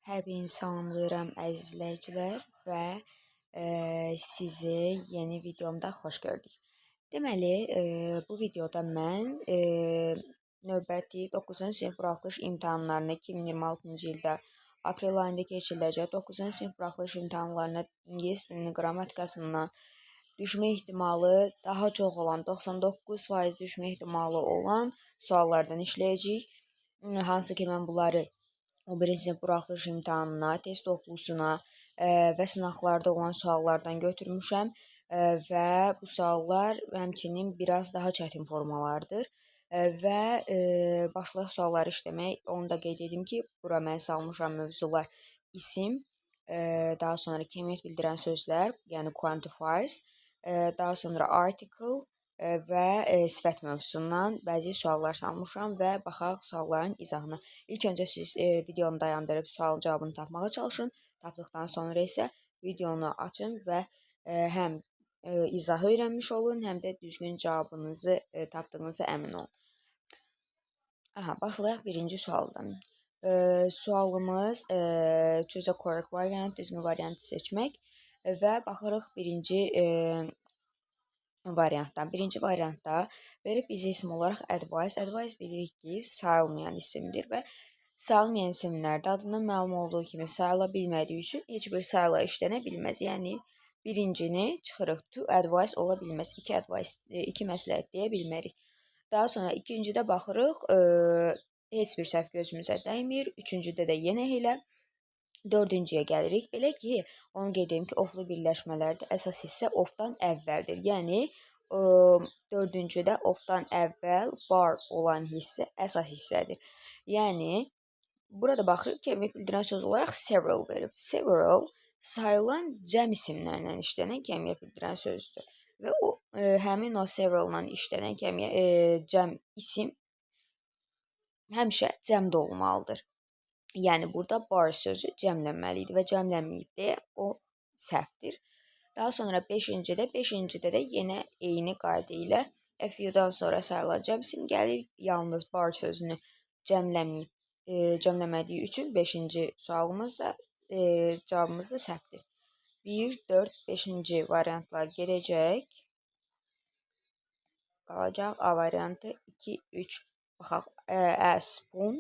Hər birini salamlayıram əziz izləyicilər və sizi yeni videomda xoş gördük. Deməli, bu videoda mən növbəti 9-cu sinif buraxılış imtahanlarını 2026-cı ildə aprel ayında keçiriləcək 9-cu sinif buraxılış imtahanlarına ingilis dilinin qrammatikasından düşmə ehtimalı daha çox olan 99% düşmə ehtimalı olan suallardan işləyəcəyik. Hansı ki mən bunları o birinci sinif buraxılış imtahanına, test toplusuna və sınaqlarda olan suallardan götürmüşəm və bu suallar həmçinin biraz daha çətin formalardır və başlayaq sualları işləmək. Onu da qeyd edim ki, bura mən salmışam mövzular isim, daha sonra kəmiyyət bildirən sözlər, yəni quantifiers, daha sonra article və sifət mövzusundan bəzi suallar salmışam və baxaq sualların izahına. İlk öncə siz videonu dayandırıb sualın cavabını tapmağa çalışın. Tapdıqdan sonra isə videonu açın və həm izahı öyrənmiş olun, həm də düzgün cavabınızı tapdığınıza əmin olun. Başlayaq birinci sualdan. Sualımız choose a correct variant, düzgün variantı seçmək və baxırıq birinci variantdan. Birinci variantda verib bizə isim olaraq advice. Advice bilirik ki, sayılmayan isimdir və sayılmayan isimlərdə adından məlum olduğu kimi sayıla bilmədiyi üçün heç bir sayıla işlənə bilməz. Yəni birincini çıxırıq. To advice ola bilməz. İki məsləhət deyə bilmərik. Daha sonra ikincidə baxırıq, heç bir səhv gözümüzə dəymir. Üçüncüdə də yenə elə. Dördüncüyə gəlirik. Belə ki, onu qeyd edim ki, oflu birləşmələrdə əsas hissə ofdan əvvəldir. Yəni, dördüncüdə ofdan əvvəl bar olan hissə əsas hissədir. Yəni, burada baxırıq ki, kəmiyyət bildirən söz olaraq several verib. Several sayılan cəm isimlərlə işlənən kəmiyyət bildirən sözdür. Və həmin o several'la işlənən cəm isim həmişə cəmdə olmalıdır. Yəni, burada bar sözü cəmlənməlidir və cəmlənməyib deyə o səhvdir. Daha sonra beşincidə də yenə eyni qayda ilə FU-dan sonra sayılan cəm isim gəlir. Yalnız bar sözünü cəmləmədiyi üçün beşinci sualımız da cavabımız da səhvdir. 1, 4, 5-ci variantlar gedəcək. Qalacaq A variantı 2, 3. Baxaq, spoon,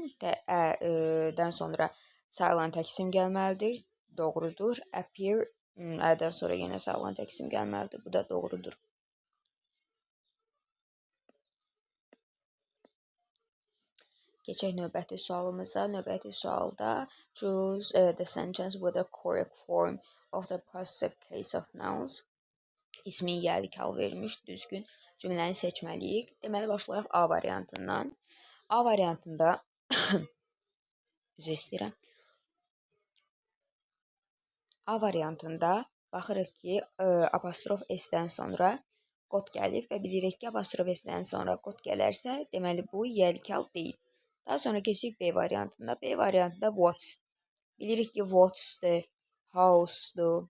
dən sonra sayılan tək isim gəlməlidir. Doğrudur. Appear, dən sonra yenə sayılan tək isim gəlməlidir. Bu da doğrudur. Keçək növbəti sualımıza. Növbəti sualda choose the sentence with the correct form of the possessive case of nouns. İsmin gəlik hal vermiş, düzgün cümləni seçməliyik. Deməli, başlayaq A variantından. A variantında üzr istəyirəm. A variantında baxırıq ki, apostrof S-dən sonra qot gəlib və bilirik ki, apostrof S-dən sonra qot gələrsə, deməli bu yəlik hal deyil. Daha sonra keçirik B variantında. B variantında what. Bilirik ki, what's-dır, how's-dur,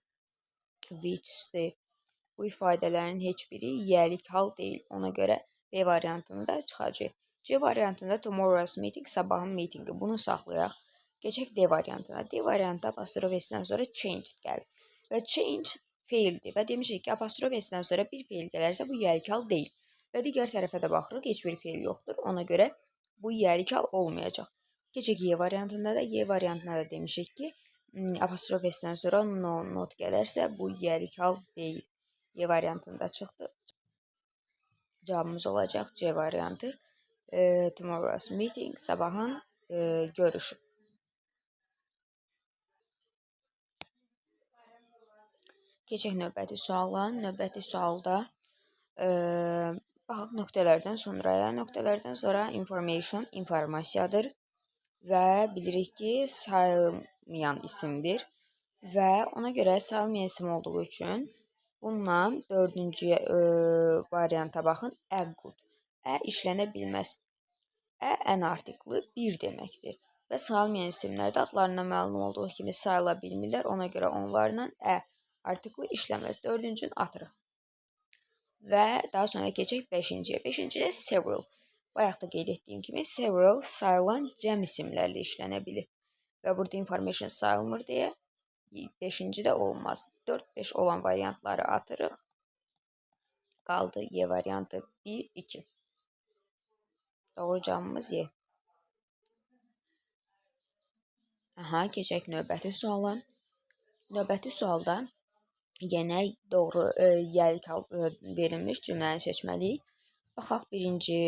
which-dir. Bu ifadələrin heç biri yəlik hal deyil. Ona görə B variantında çıxacaq. C variantında tomorrow's meeting, sabahın meetingi. Bunu saxlayaq. Keçək D variantına. D variantda apostrof S-dən sonra changed gəlir. Və change feildir. Və demişik ki, apostrof S-dən sonra bir feil gələrsə, bu yəlik hal deyil. Və digər tərəfə də baxırıq, heç bir feil yoxdur. Ona görə bu yəlik hal olmayacaq. Keçək Y variantında da. Y variantında da demişik ki, apostrof S-dən sonra no, not gələrsə, bu yəlik hal deyil. Y variantında çıxdı. Cavabımız olacaq C variantı. Tomorrow's meeting, sabahın görüşü. Keçək növbəti suala. Növbəti sualda baxaq nöqtələrdən sonraya. Nöqtələrdən sonra information, informasiyadır və bilirik ki, sayılmayan isimdir və ona görə sayılmayan isim olduğu üçün bununla dördüncü varianta baxın, good. İşlənə bilməz. Ən artiklı bir deməkdir. Və sayılmayan isimlərdə adlarından məlum olduğu kimi sayıla bilmirlər. Ona görə onlarla artiklı işləməz. Dördüncünü atırıq. Və daha sonra keçək beşinciyə. Beşincidə several. Bayaq da qeyd etdiyim kimi several sayılan cəm isimlərlə işlənə bilir. və burada information sayılmır deyə 5-ci də olmaz. 4-5 olan variantları atırıq. Qaldı Y variantı 1, 2. Doğru cavabımız Y. Aha, keçək növbəti suala. Növbəti sualda yenə doğru yəlik verilmiş cümləni seçməliyik. Baxaq birinci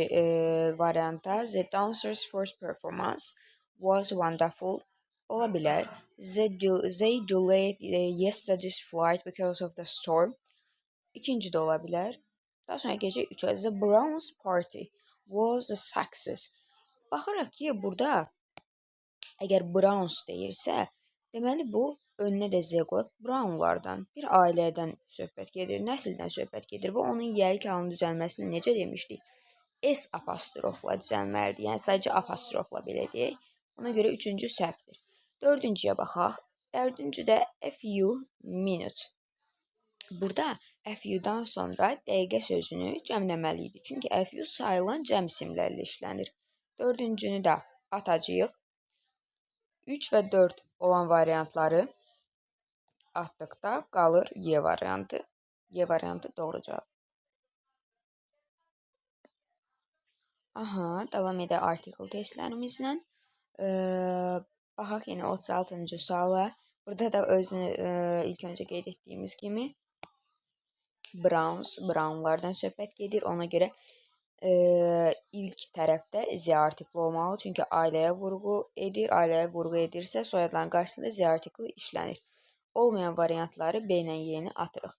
varianta. The dancers' first performance was wonderful. Ola bilər. They delayed yesterday's flight because of the storm. İkinci də ola bilər. Daha sonra keçək 3-ə. The Browns party was a success. Baxaraq ki, burada əgər Browns deyirsə, deməli bu önünə də Z qoyub Brownlardan, bir ailədən söhbət gedir, nəsildən söhbət gedir və onun yəlik halının düzəlməsini necə demişdik? S apostrofla düzəlməlidir. Yəni sadəcə apostrofla belə deyək. Ona görə 3-cü səhvdir. 4-cüyə baxaq. 4-cüdə a few minutes. Burada a few-dan sonra dəqiqə sözünü cəmləməliydik. Çünki a few sayılan cəm isimlərlə işlənir. 4-cünü də atacağıq. 3 və 4 olan variantları atdıqda qalır Y variantı. Y variantı doğru cavab. Aha, davam edə article testlərimizlə. Baxaq yenə 36-cı suala. Burada da özünü ilk öncə qeyd etdiyimiz kimi Brownlardan söhbət gedir. Ona görə ilk tərəfdə Z artikli olmalı. Çünki ailəyə vurğu edir. Ailəyə vurğu edirsə soyadların qarşısında Z artikli işlənir. Olmayan variantları B ilə Y-ni atırıq.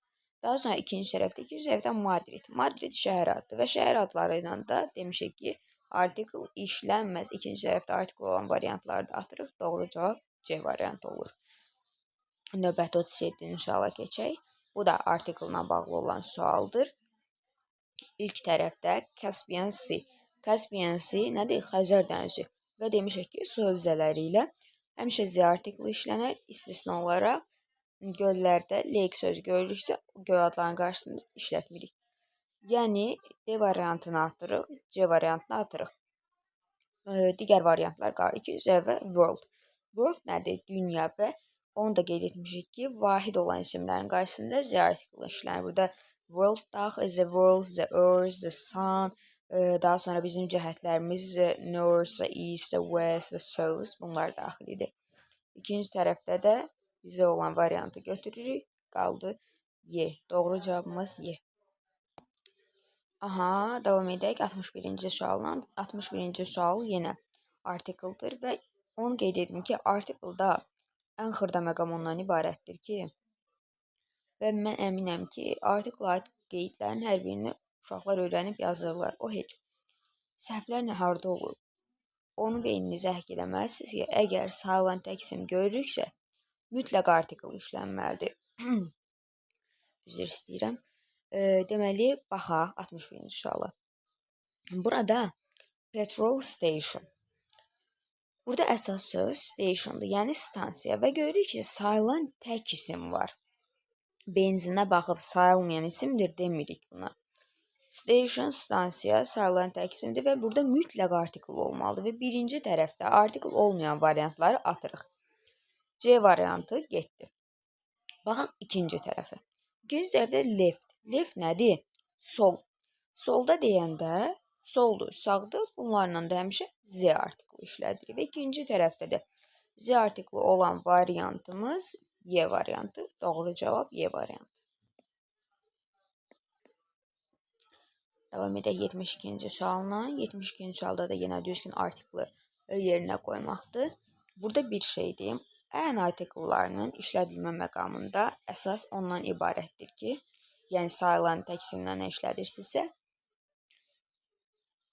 Daha sonra ikinci tərəfdə Madrid. Madrid şəhər adıdır və şəhər adları ilə də demişik ki, artikl işlənməz. İkinci tərəfdə artikl olan variantları da atırıq. Doğru cavab C variantı olur. Növbəti 37-ci suala keçək. Bu da artiklına bağlı olan sualdır. İlk tərəfdə Caspian Sea. Caspian Sea nədir? Xəzər dənizi. Və demişik ki, su hövzələri ilə həmişə Z artikli işlənər, istisna olaraq göllərdə lake sözü görürüksə, göl adlarının qarşısında işlətmirik. Yəni, D variantını atırıq, C variantını atırıq. Digər variantlar qalır. 2C və world. World nədir? Dünya və onu da qeyd etmişik ki, vahid olan isimlərin qarşısında Z artikli işlənir. Burada world daxil, the world, the earth, the sun, daha sonra bizim cəhətlərimiz north, the east, the west, the south, bunlar daxil edir. İkinci tərəfdə də bizə olan variantı götürürük. Qaldı Y. Doğru cavabımız Y. Aha, davam edək 61-ci sualla. 61-ci sual yenə artikeldir və onu qeyd edim ki, artikelda ən xırda məqam ondan ibarətdir ki, və mən əminəm ki, artikla aid qeydlərin hər birini uşaqlar öyrənib yazırlar. O heç. Səhvlər nə harda olur? Onu beyninizə həkk eləməlisiniz ki, əgər sayılan təqsim görürüksə, mütləq artikl işlənməlidir. Üzr istəyirəm. Deməli, baxaq 61-ci suala. Burada petrol station. Burada əsas söz stationdır, yəni stansiya və görürük ki, sayılan tək isim var. Benzinə baxıb sayılmayan isimdir demirik buna. Station, stansiya sayılan tək isimdir və burada mütləq artikl olmalıdır və birinci tərəfdə artikl olmayan variantları atırıq. C variantı getdi. Baxaq ikinci tərəfə. İkinci tərəfdə left. Left nədir? Sol. Solda deyəndə soldur, sağdır. Bunlarla da həmişə Z artikli işlədirik. Və ikinci tərəfdə də Z artikli olan variantımız Y variantı. Doğru cavab Y variantı. Davam edək 72-ci sualına. 72-ci sualda da yenə düzgün artikli yerinə qoymaqdır. Burada bir şey deyim. Ən artikllarının işlədilmə məqamında əsas ondan ibarətdir ki, yəni sayılan təksimlə nə işlədirsinizsə,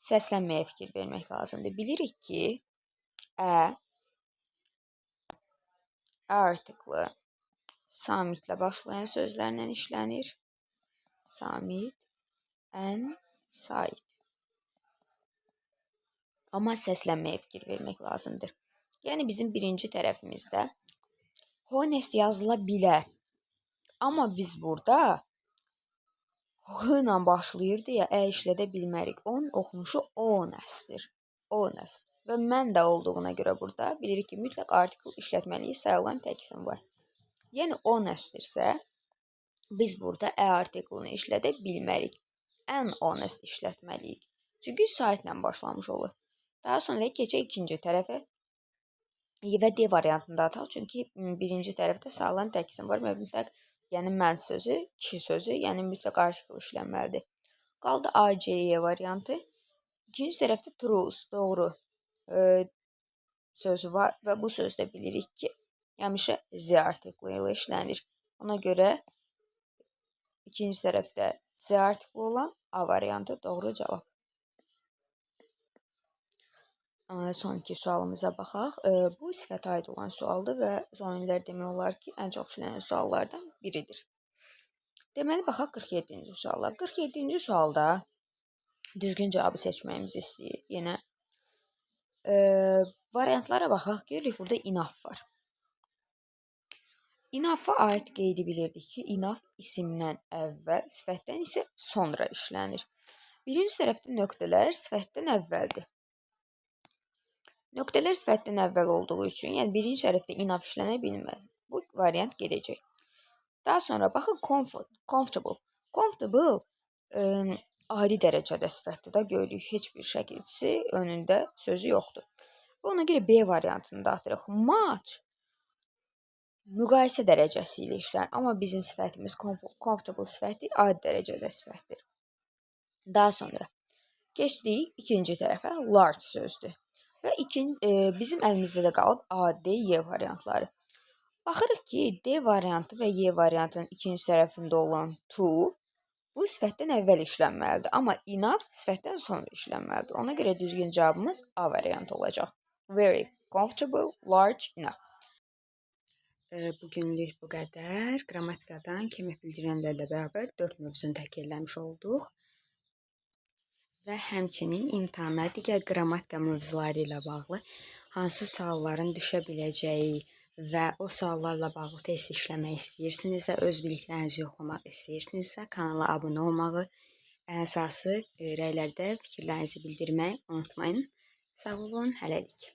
səslənməyə fikir vermək lazımdır. Bilirik ki, artiklı samitlə başlayan sözlərlə işlənir. Samit, ən, sait. Amma səslənməyə fikir vermək lazımdır. Yəni bizim birinci tərəfimizdə honest yazıla bilər. Amma biz burada H ilə başlayır deyə işlədə bilmərik. Onun oxunuşu honestdir. Honest. və mən də olduğuna görə burada bilirik ki, mütləq artikl işlətməliyi sayılan tək isim var. Yəni o nəsdirsə, biz burada ə artiklını işlədə bilmərik. Ən honest işlətməliyik. Çünki saytla başlamış olur. Daha sonra keçək ikinci tərəfə və D variantında ataq. Çünki birinci tərəfdə sayılan tək isim var və mütləq, yəni mən sözü, kişi sözü, yəni mütləq artikl işlənməlidir. Qaldı A, C, E variantı. İkinci tərəfdə truth, doğru sözü var və bu sözdə bilirik ki, həmişə Z artiklı ilə işlənir. Ona görə ikinci tərəfdə Z artiklı olan A variantı doğru cavab. Son iki sualımıza baxaq. Bu sifətə aid olan sualdır və son illər demək olar ki, ən çox işlənən suallardan biridir. Deməli, baxaq 47-ci suala. 47-ci sualda düzgün cavabı seçməyimizi istəyir. Yenə variantlara baxaq. Görürük, burada enough var. Enough-a aid qeydi bilirdik ki, enough isimdən əvvəl, sifətdən isə sonra işlənir. Birinci tərəfdə nöqtələr sifətdən əvvəldir. Nöqtələr sifətdən əvvəl olduğu üçün, yəni birinci tərəfdə enough işlənə bilməz. Bu variant gedəcək. Daha sonra baxın comfortable. Comfortable adi dərəcədə sifətdir də görürük. Heç bir şəkilçisi önündə sözü yoxdur. Və ona görə B variantını da atırıq. Much müqayisə dərəcəsi ilə işlənir. Amma bizim sifətimiz comfortable sifəti adi dərəcədə sifətdir. Daha sonra keçdik ikinci tərəfə. Large sözdür. Və bizim əlimizdə də qalıb A, D, Y variantları. Baxırıq ki, D variantı və Y variantının ikinci tərəfində olan to bu sifətdən əvvəl işlənməlidir. Amma enough sifətdən sonra işlənməlidir. Ona görə düzgün cavabımız A variantı olacaq. Very comfortable, large, enough. Bugünlük bu qədər. Qrammatikadan kimi bildirənlərlə bərabər 4 mövzunu təkərləmiş olduq. Və həmçinin imtahana digər qrammatika mövzuları ilə bağlı hansı sualların düşə biləcəyi və o suallarla bağlı test işləmək istəyirsinizsə, öz biliklərinizi yoxlamaq istəyirsinizsə, kanala abunə olmağı, ən əsası rəylərdə fikirlərinizi bildirmək unutmayın. Sağ olun, hələlik.